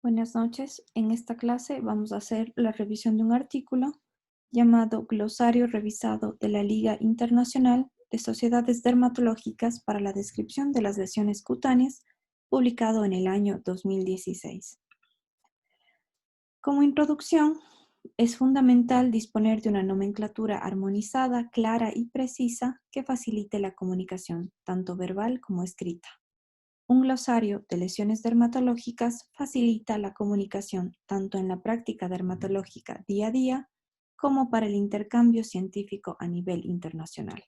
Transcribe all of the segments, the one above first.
Buenas noches. En esta clase vamos a hacer la revisión de un artículo llamado Glosario revisado de la Liga Internacional de Sociedades Dermatológicas para la descripción de las lesiones cutáneas, publicado en el año 2016. Como introducción, es fundamental disponer de una nomenclatura armonizada, clara y precisa que facilite la comunicación, tanto verbal como escrita. Un glosario de lesiones dermatológicas facilita la comunicación tanto en la práctica dermatológica día a día como para el intercambio científico a nivel internacional.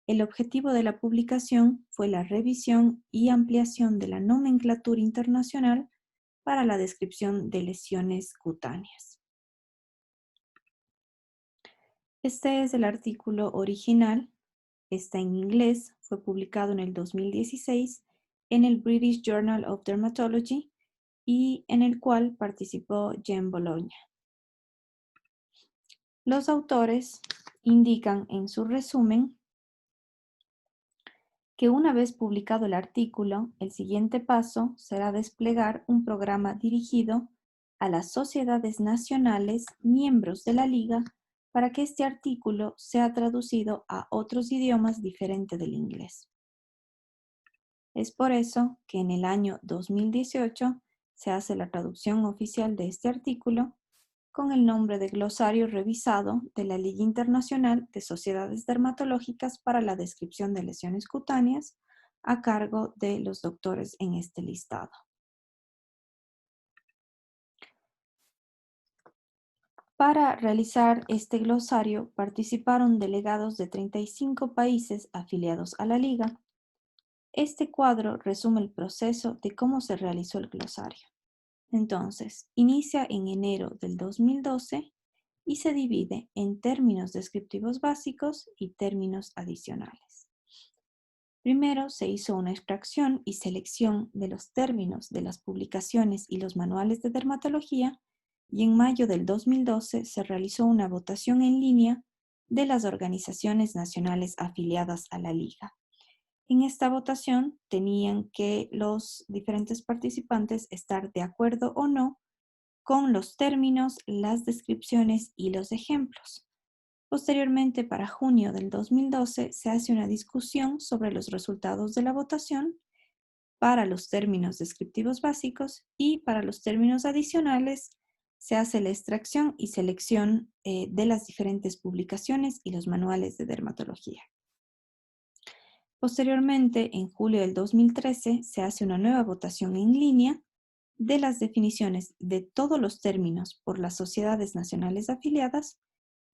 El objetivo de la publicación fue la revisión y ampliación de la nomenclatura internacional para la descripción de lesiones cutáneas. Este es el artículo original, está en inglés, fue publicado en el 2016 en el British Journal of Dermatology y en el cual participó Jean Bologna. Los autores indican en su resumen que una vez publicado el artículo, el siguiente paso será desplegar un programa dirigido a las sociedades nacionales miembros de la Liga para que este artículo sea traducido a otros idiomas diferentes del inglés. Es por eso que en el año 2018 se hace la traducción oficial de este artículo con el nombre de Glosario revisado de la Liga Internacional de Sociedades Dermatológicas para la descripción de lesiones cutáneas a cargo de los doctores en este listado. Para realizar este glosario participaron delegados de 35 países afiliados a la Liga. Este cuadro resume el proceso de cómo se realizó el glosario. Entonces, inicia en enero del 2012 y se divide en términos descriptivos básicos y términos adicionales. Primero se hizo una extracción y selección de los términos de las publicaciones y los manuales de dermatología y en mayo del 2012 se realizó una votación en línea de las organizaciones nacionales afiliadas a la Liga. En esta votación tenían que los diferentes participantes estar de acuerdo o no con los términos, las descripciones y los ejemplos. Posteriormente, para junio del 2012, se hace una discusión sobre los resultados de la votación para los términos descriptivos básicos y para los términos adicionales se hace la extracción y selección de las diferentes publicaciones y los manuales de dermatología. Posteriormente, en julio del 2013, se hace una nueva votación en línea de las definiciones de todos los términos por las sociedades nacionales afiliadas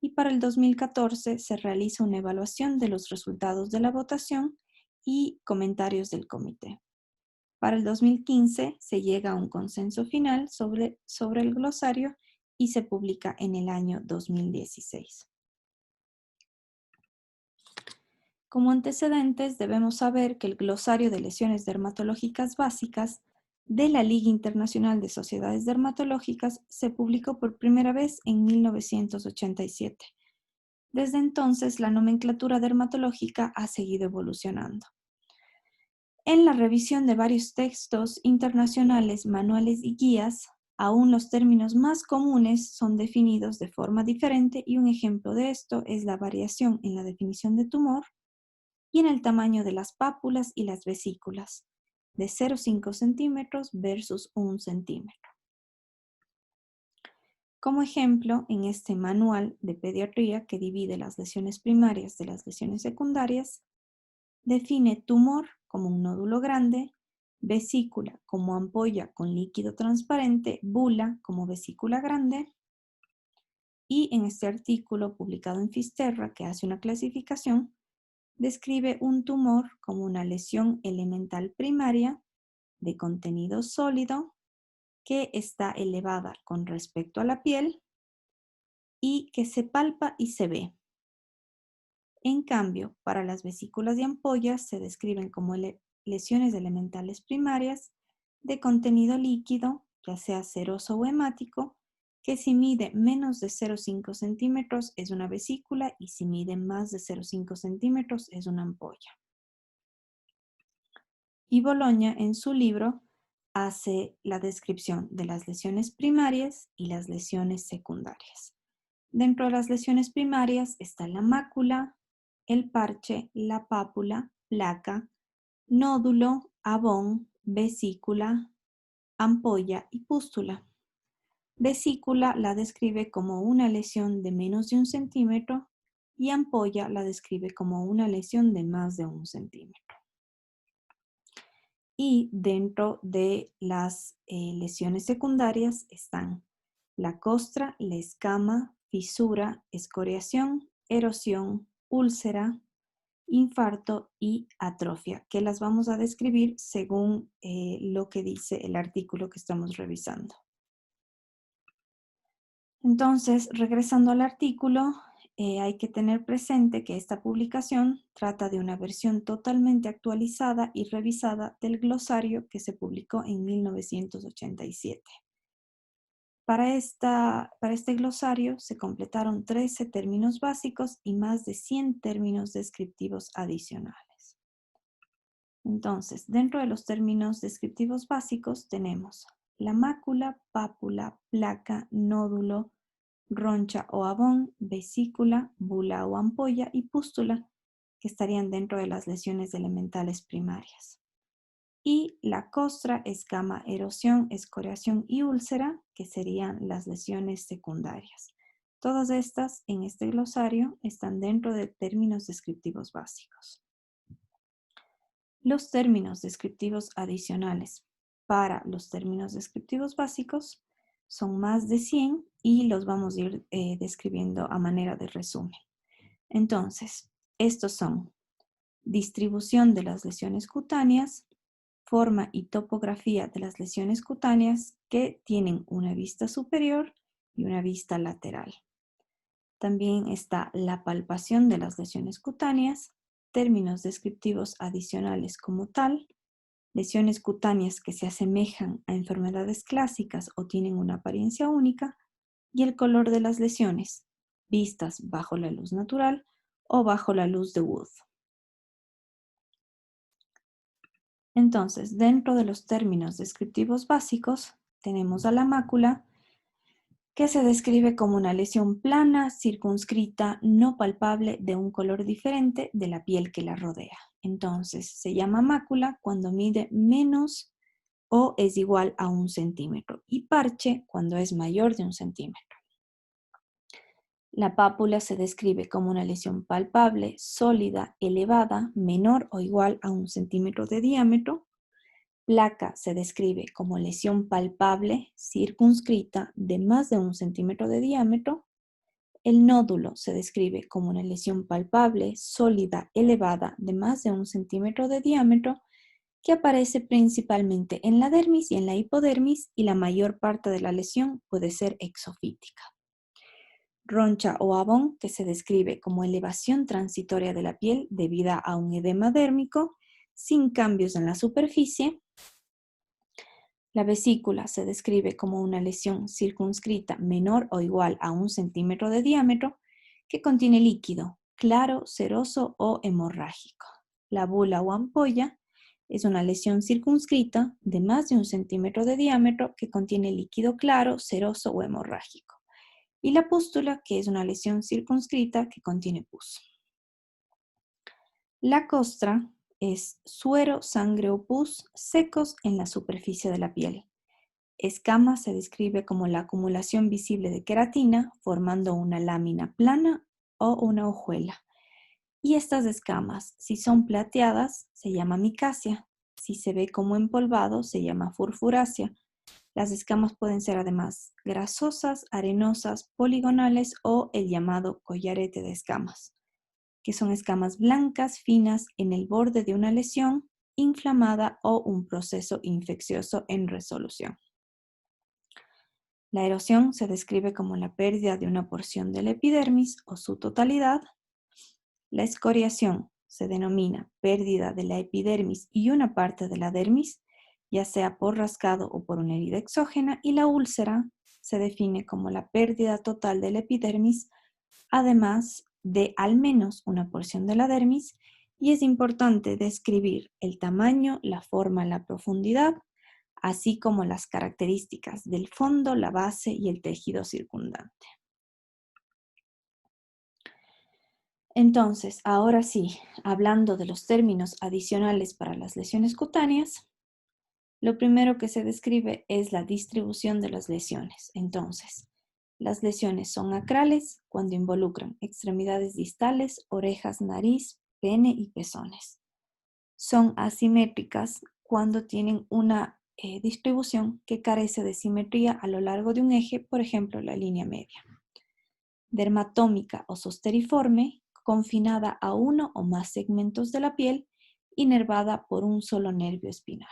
y para el 2014 se realiza una evaluación de los resultados de la votación y comentarios del comité. Para el 2015 se llega a un consenso final sobre el glosario y se publica en el año 2016. Como antecedentes, debemos saber que el glosario de lesiones dermatológicas básicas de la Liga Internacional de Sociedades Dermatológicas se publicó por primera vez en 1987. Desde entonces, la nomenclatura dermatológica ha seguido evolucionando. En la revisión de varios textos internacionales, manuales y guías, aún los términos más comunes son definidos de forma diferente y un ejemplo de esto es la variación en la definición de tumor y en el tamaño de las pápulas y las vesículas, de 0,5 centímetros versus 1 centímetro. Como ejemplo, en este manual de pediatría que divide las lesiones primarias de las lesiones secundarias, define tumor como un nódulo grande, vesícula como ampolla con líquido transparente, bula como vesícula grande, y en este artículo publicado en Fisterra, que hace una clasificación, describe un tumor como una lesión elemental primaria de contenido sólido que está elevada con respecto a la piel y que se palpa y se ve. En cambio, para las vesículas y ampollas se describen como lesiones elementales primarias de contenido líquido, ya sea seroso o hemático, que si mide menos de 0,5 centímetros es una vesícula y si mide más de 0,5 centímetros es una ampolla. Y Bologna, en su libro, hace la descripción de las lesiones primarias y las lesiones secundarias. Dentro de las lesiones primarias está la mácula, el parche, la pápula, placa, nódulo, abón, vesícula, ampolla y pústula. Vesícula la describe como una lesión de menos de 1 centímetro y ampolla la describe como una lesión de más de 1 centímetro. Y dentro de las lesiones secundarias están la costra, la escama, fisura, escoriación, erosión, úlcera, infarto y atrofia, que las vamos a describir según lo que dice el artículo que estamos revisando. Entonces, regresando al artículo, hay que tener presente que esta publicación trata de una versión totalmente actualizada y revisada del glosario que se publicó en 1987. Para este glosario se completaron 13 términos básicos y más de 100 términos descriptivos adicionales. Entonces, dentro de los términos descriptivos básicos tenemos la mácula, pápula, placa, nódulo, roncha o abón, vesícula, bula o ampolla y pústula, que estarían dentro de las lesiones elementales primarias. Y la costra, escama, erosión, escoriación y úlcera, que serían las lesiones secundarias. Todas estas en este glosario están dentro de términos descriptivos básicos. Los términos descriptivos adicionales para los términos descriptivos básicos son más de 100 y los vamos a ir describiendo a manera de resumen. Entonces, estos son distribución de las lesiones cutáneas, forma y topografía de las lesiones cutáneas que tienen una vista superior y una vista lateral. También está la palpación de las lesiones cutáneas, términos descriptivos adicionales como tal, lesiones cutáneas que se asemejan a enfermedades clásicas o tienen una apariencia única, y el color de las lesiones, vistas bajo la luz natural o bajo la luz de Wood. Entonces, dentro de los términos descriptivos básicos, tenemos a la mácula, que se describe como una lesión plana, circunscrita, no palpable, de un color diferente de la piel que la rodea. Entonces, se llama mácula cuando mide menos o es igual a 1 centímetro y parche cuando es mayor de 1 centímetro. La pápula se describe como una lesión palpable, sólida, elevada, menor o igual a 1 centímetro de diámetro. Placa se describe como lesión palpable, circunscrita, de más de 1 centímetro de diámetro. El nódulo se describe como una lesión palpable, sólida, elevada, de más de 1 centímetro de diámetro, que aparece principalmente en la dermis y en la hipodermis, y la mayor parte de la lesión puede ser exofítica. Roncha o abón, que se describe como elevación transitoria de la piel debida a un edema dérmico, sin cambios en la superficie. La vesícula se describe como una lesión circunscrita menor o igual a 1 centímetro de diámetro que contiene líquido, claro, seroso o hemorrágico. La bula o ampolla es una lesión circunscrita de más de 1 centímetro de diámetro que contiene líquido claro, seroso o hemorrágico. Y la pústula, que es una lesión circunscrita que contiene pus. La costra es suero, sangre o pus secos en la superficie de la piel. Escama se describe como la acumulación visible de queratina formando una lámina plana o una hojuela. Y estas escamas, si son plateadas, se llama micasia. Si se ve como empolvado, se llama furfurácea. Las escamas pueden ser además grasosas, arenosas, poligonales o el llamado collarete de escamas, que son escamas blancas, finas, en el borde de una lesión inflamada o un proceso infeccioso en resolución. La erosión se describe como la pérdida de una porción de la epidermis o su totalidad. La escoriación se denomina pérdida de la epidermis y una parte de la dermis, ya sea por rascado o por una herida exógena, y la úlcera se define como la pérdida total de la epidermis, además de al menos una porción de la dermis, y es importante describir el tamaño, la forma, la profundidad, así como las características del fondo, la base y el tejido circundante. Entonces, ahora sí, hablando de los términos adicionales para las lesiones cutáneas, lo primero que se describe es la distribución de las lesiones. Entonces, las lesiones son acrales cuando involucran extremidades distales, orejas, nariz, pene y pezones. Son asimétricas cuando tienen una distribución que carece de simetría a lo largo de un eje, por ejemplo, la línea media. Dermatómica o zosteriforme, confinada a uno o más segmentos de la piel, inervada por un solo nervio espinal.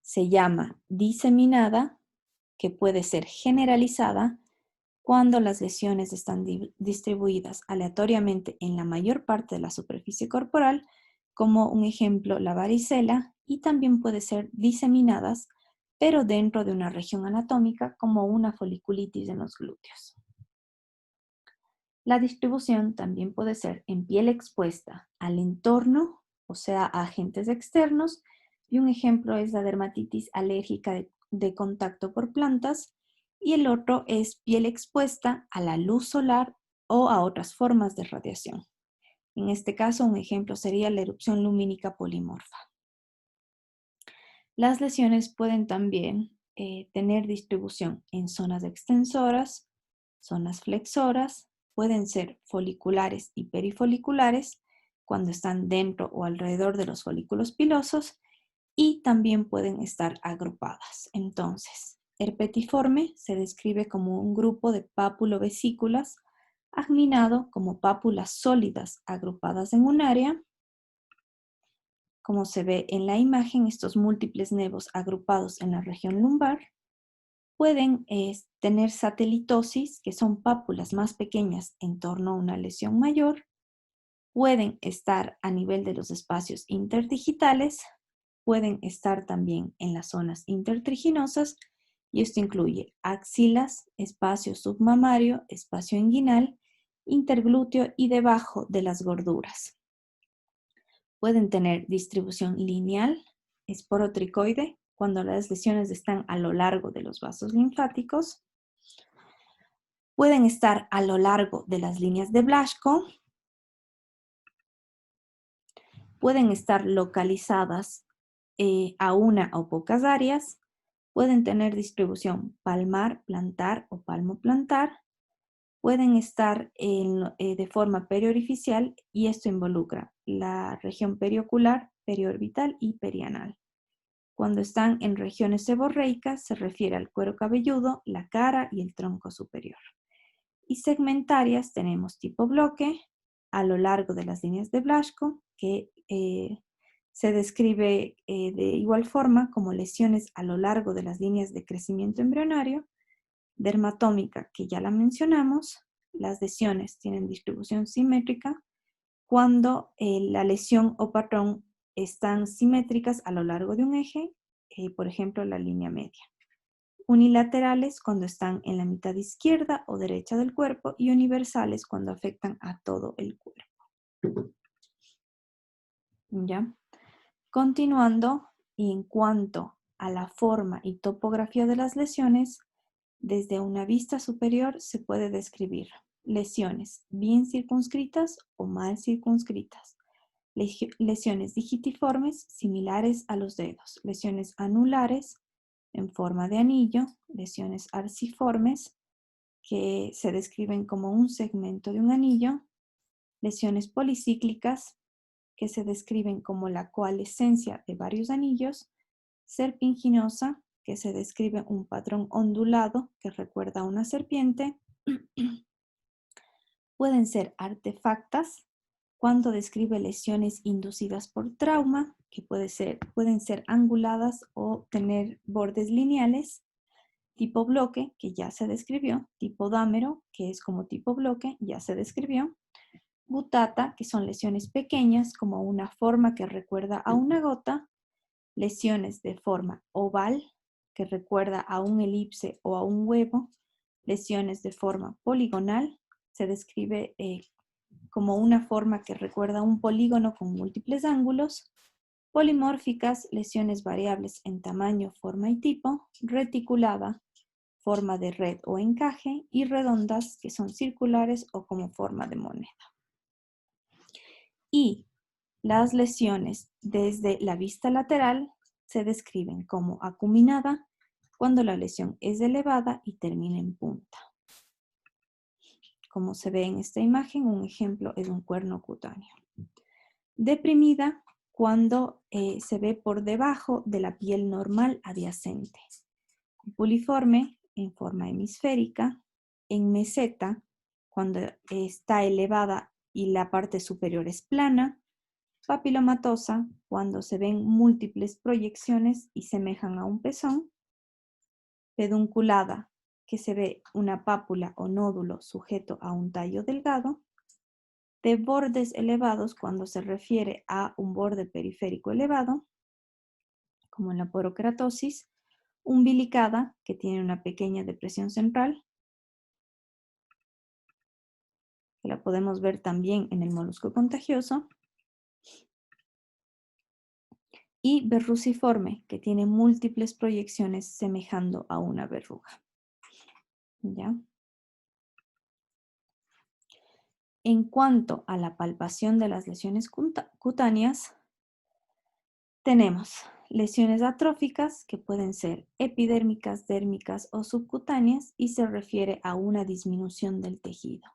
Se llama diseminada, que puede ser generalizada cuando las lesiones están distribuidas aleatoriamente en la mayor parte de la superficie corporal, como un ejemplo la varicela, y también puede ser diseminadas, pero dentro de una región anatómica, como una foliculitis en los glúteos. La distribución también puede ser en piel expuesta al entorno, o sea, a agentes externos, y un ejemplo es la dermatitis alérgica de contacto por plantas, y el otro es piel expuesta a la luz solar o a otras formas de radiación. En este caso, un ejemplo sería la erupción lumínica polimorfa. Las lesiones pueden también tener distribución en zonas extensoras, zonas flexoras, pueden ser foliculares y perifoliculares cuando están dentro o alrededor de los folículos pilosos, y también pueden estar agrupadas. Entonces, herpetiforme se describe como un grupo de pápulo-vesículas agminado como pápulas sólidas agrupadas en un área. Como se ve en la imagen, estos múltiples nevos agrupados en la región lumbar pueden tener satelitosis, que son pápulas más pequeñas en torno a una lesión mayor. Pueden estar a nivel de los espacios interdigitales, pueden estar también en las zonas intertriginosas, y esto incluye axilas, espacio submamario, espacio inguinal, interglúteo y debajo de las gorduras. Pueden tener distribución lineal, esporotricoide, cuando las lesiones están a lo largo de los vasos linfáticos. Pueden estar a lo largo de las líneas de Blaschko. Pueden estar localizadas a una o pocas áreas. Pueden tener distribución palmar, plantar o palmoplantar. Pueden estar de forma periorificial, y esto involucra la región periocular, periorbital y perianal. Cuando están en regiones seborreicas, se refiere al cuero cabelludo, la cara y el tronco superior. Y segmentarias tenemos tipo bloque, a lo largo de las líneas de Blaschko, que se describe de igual forma como lesiones a lo largo de las líneas de crecimiento embrionario. Dermatómica, que ya la mencionamos, las lesiones tienen distribución simétrica cuando la lesión o patrón están simétricas a lo largo de un eje, por ejemplo, la línea media. Unilaterales cuando están en la mitad izquierda o derecha del cuerpo, y universales cuando afectan a todo el cuerpo. ¿Ya? Continuando, y en cuanto a la forma y topografía de las lesiones, desde una vista superior se puede describir lesiones bien circunscritas o mal circunscritas, lesiones digitiformes similares a los dedos, lesiones anulares en forma de anillo, lesiones arciformes que se describen como un segmento de un anillo, lesiones policíclicas que se describen como la coalescencia de varios anillos, serpinginosa, que se describe un patrón ondulado que recuerda a una serpiente. Pueden ser artefactas cuando describe lesiones inducidas por trauma, que pueden ser anguladas o tener bordes lineales. Tipo bloque, que ya se describió. Tipo dámero, que es como tipo bloque, ya se describió. Gutata, que son lesiones pequeñas como una forma que recuerda a una gota. Lesiones de forma oval, que recuerda a un elipse o a un huevo. Lesiones de forma poligonal, se describe como una forma que recuerda a un polígono con múltiples ángulos. Polimórficas, lesiones variables en tamaño, forma y tipo. Reticulada, forma de red o encaje. Y redondas, que son circulares o como forma de moneda. Y las lesiones desde la vista lateral se describen como acuminada cuando la lesión es elevada y termina en punta. Como se ve en esta imagen, un ejemplo es un cuerno cutáneo. Deprimida cuando se ve por debajo de la piel normal adyacente. Cupuliforme en forma hemisférica. En meseta cuando está elevada y la parte superior es plana. Papilomatosa cuando se ven múltiples proyecciones y semejan a un pezón. Pedunculada, que se ve una pápula o nódulo sujeto a un tallo delgado. De bordes elevados cuando se refiere a un borde periférico elevado, como en la porokeratosis. Umbilicada, que tiene una pequeña depresión central, que la podemos ver también en el molusco contagioso. Y verruciforme, que tiene múltiples proyecciones semejando a una verruga. ¿Ya? En cuanto a la palpación de las lesiones cutáneas, tenemos lesiones atróficas que pueden ser epidérmicas, dérmicas o subcutáneas y se refiere a una disminución del tejido.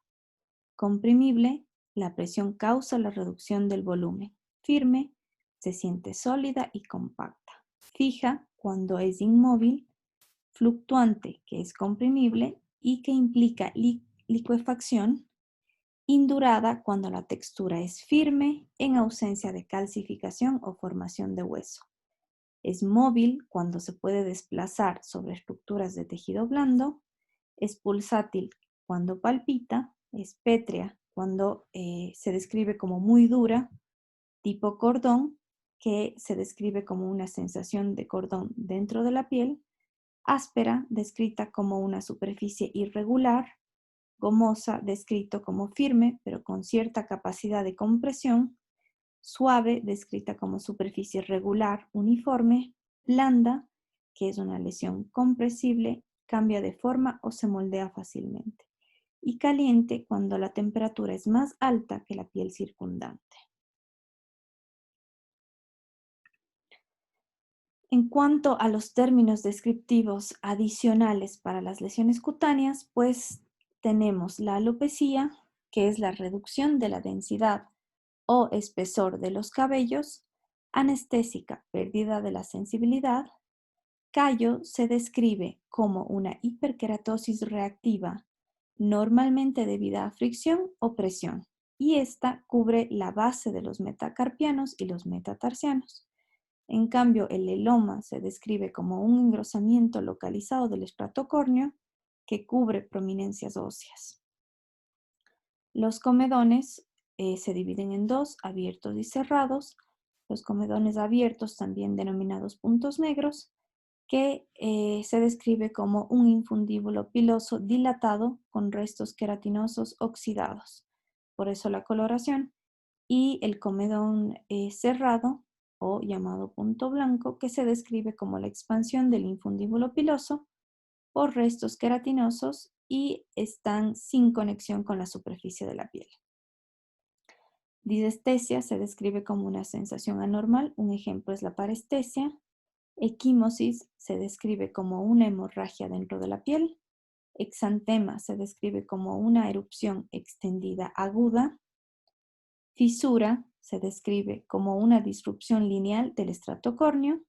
Comprimible, la presión causa la reducción del volumen. Firme, se siente sólida y compacta. Fija, cuando es inmóvil. Fluctuante, que es comprimible y que implica licuefacción. Indurada, cuando la textura es firme, en ausencia de calcificación o formación de hueso. Es móvil, cuando se puede desplazar sobre estructuras de tejido blando. Es pulsátil, cuando palpita. Es pétrea, cuando se describe como muy dura. Tipo cordón, que se describe como una sensación de cordón dentro de la piel. Áspera, descrita como una superficie irregular. Gomosa, descrito como firme, pero con cierta capacidad de compresión. Suave, descrita como superficie regular, uniforme. Blanda, que es una lesión compresible, cambia de forma o se moldea fácilmente. Y caliente, cuando la temperatura es más alta que la piel circundante. En cuanto a los términos descriptivos adicionales para las lesiones cutáneas, pues tenemos la alopecia, que es la reducción de la densidad o espesor de los cabellos. Anestésica, pérdida de la sensibilidad. Callo se describe como una hiperkeratosis reactiva, normalmente debida a fricción o presión, y esta cubre la base de los metacarpianos y los metatarsianos. En cambio, el eloma se describe como un engrosamiento localizado del estrato córneo que cubre prominencias óseas. Los comedones se dividen en dos, abiertos y cerrados. Los comedones abiertos, también denominados puntos negros, que se describe como un infundíbulo piloso dilatado con restos queratinosos oxidados. Por eso la coloración. Y el comedón cerrado, o llamado punto blanco, que se describe como la expansión del infundíbulo piloso por restos queratinosos y están sin conexión con la superficie de la piel. Disestesia se describe como una sensación anormal, un ejemplo es la parestesia. Equimosis se describe como una hemorragia dentro de la piel. Exantema se describe como una erupción extendida aguda. Fisura se describe como una disrupción lineal del estrato córneo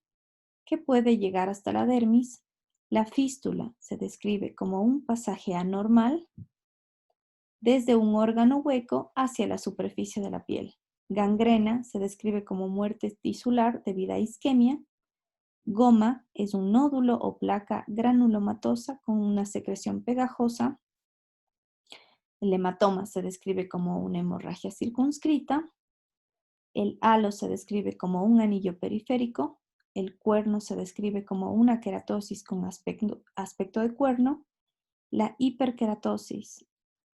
que puede llegar hasta la dermis. La fístula se describe como un pasaje anormal desde un órgano hueco hacia la superficie de la piel. Gangrena se describe como muerte tisular debido a isquemia. Goma es un nódulo o placa granulomatosa con una secreción pegajosa. El hematoma se describe como una hemorragia circunscrita. El halo se describe como un anillo periférico. El cuerno se describe como una queratosis con aspecto de cuerno. La hiperkeratosis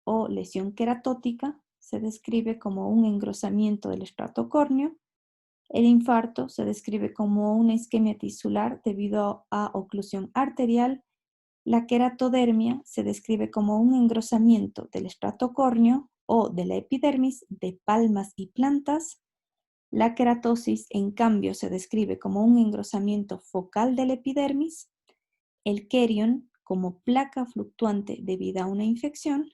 o lesión queratótica se describe como un engrosamiento del estrato córneo. El infarto se describe como una isquemia tisular debido a oclusión arterial. La queratodermia se describe como un engrosamiento del estrato córneo o de la epidermis de palmas y plantas. La queratosis, en cambio, se describe como un engrosamiento focal de la epidermis. El querion como placa fluctuante debido a una infección.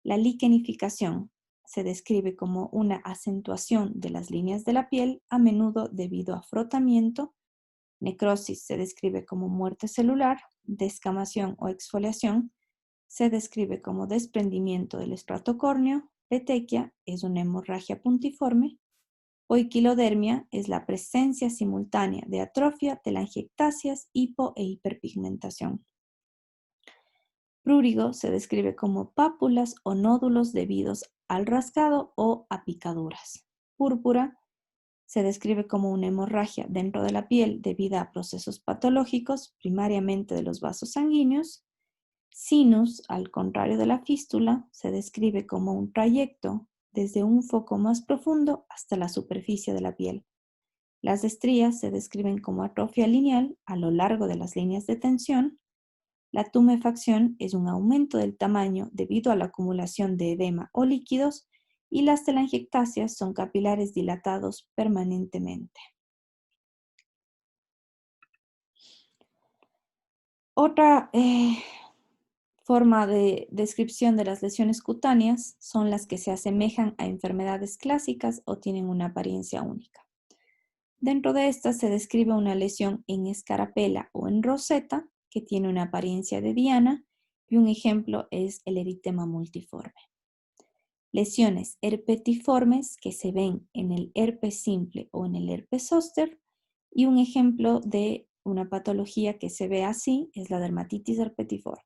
La liquenificación se describe como una acentuación de las líneas de la piel, a menudo debido a frotamiento. Necrosis se describe como muerte celular. Descamación o exfoliación se describe como desprendimiento del estrato córneo. Petequia es una hemorragia puntiforme. Poiquilodermia es la presencia simultánea de atrofia, telangiectasias, hipo e hiperpigmentación. Prurigo se describe como pápulas o nódulos debidos al rascado o a picaduras. Púrpura se describe como una hemorragia dentro de la piel debido a procesos patológicos, primariamente de los vasos sanguíneos. Sinus, al contrario de la fístula, se describe como un trayecto desde un foco más profundo hasta la superficie de la piel. Las estrías se describen como atrofia lineal a lo largo de las líneas de tensión. La tumefacción es un aumento del tamaño debido a la acumulación de edema o líquidos, y las telangiectasias son capilares dilatados permanentemente. Otra forma de descripción de las lesiones cutáneas son las que se asemejan a enfermedades clásicas o tienen una apariencia única. Dentro de estas se describe una lesión en escarapela o en roseta que tiene una apariencia de diana, y un ejemplo es el eritema multiforme. Lesiones herpetiformes que se ven en el herpes simple o en el herpes zóster, y un ejemplo de una patología que se ve así es la dermatitis herpetiforme.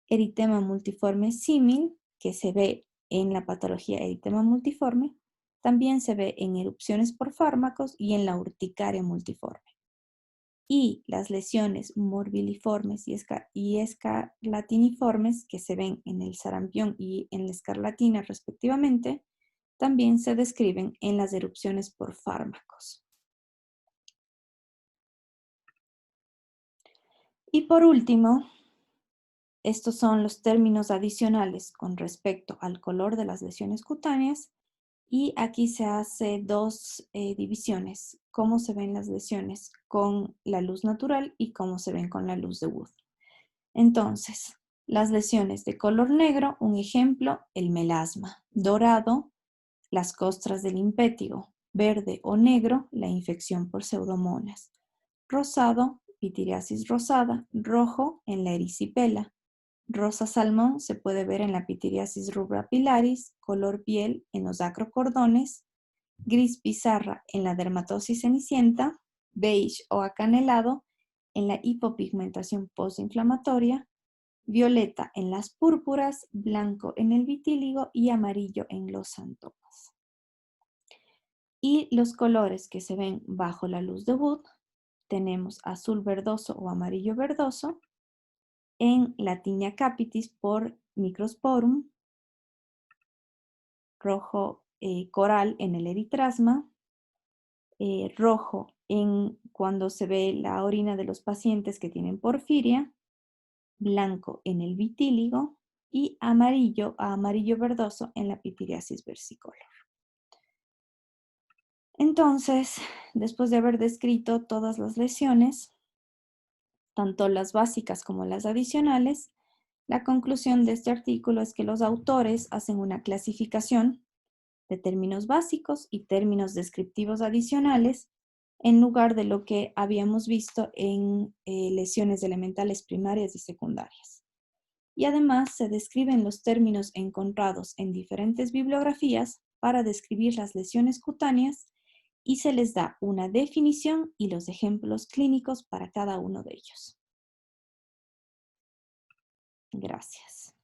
Eritema multiforme símil, que se ve en la patología eritema multiforme, también se ve en erupciones por fármacos y en la urticaria multiforme. Y las lesiones morbiliformes y escarlatiniformes, que se ven en el sarampión y en la escarlatina respectivamente, también se describen en las erupciones por fármacos. Y por último, estos son los términos adicionales con respecto al color de las lesiones cutáneas, y aquí se hace dos divisiones: cómo se ven las lesiones con la luz natural y cómo se ven con la luz de Wood. Entonces, las lesiones de color negro, un ejemplo, el melasma; dorado, las costras del impétigo; verde o negro, la infección por pseudomonas; rosado, pitiriasis rosada; rojo, en la erisipela; rosa salmón se puede ver en la pitiriasis rubra pilaris; color piel en los acrocordones; gris pizarra en la dermatosis cenicienta; beige o acanelado en la hipopigmentación postinflamatoria; violeta en las púrpuras; blanco en el vitíligo y amarillo en los xantomas. Y los colores que se ven bajo la luz de Wood, tenemos azul verdoso o amarillo verdoso en la tinea capitis por microsporum; rojo coral en el eritrasma; rojo cuando se ve la orina de los pacientes que tienen porfiria; blanco en el vitíligo; y amarillo a amarillo verdoso en la pitiriasis versicolor. Entonces, después de haber descrito todas las lesiones, tanto las básicas como las adicionales, la conclusión de este artículo es que los autores hacen una clasificación de términos básicos y términos descriptivos adicionales, en lugar de lo que habíamos visto en lesiones elementales primarias y secundarias. Y además se describen los términos encontrados en diferentes bibliografías para describir las lesiones cutáneas, y se les da una definición y los ejemplos clínicos para cada uno de ellos. Gracias.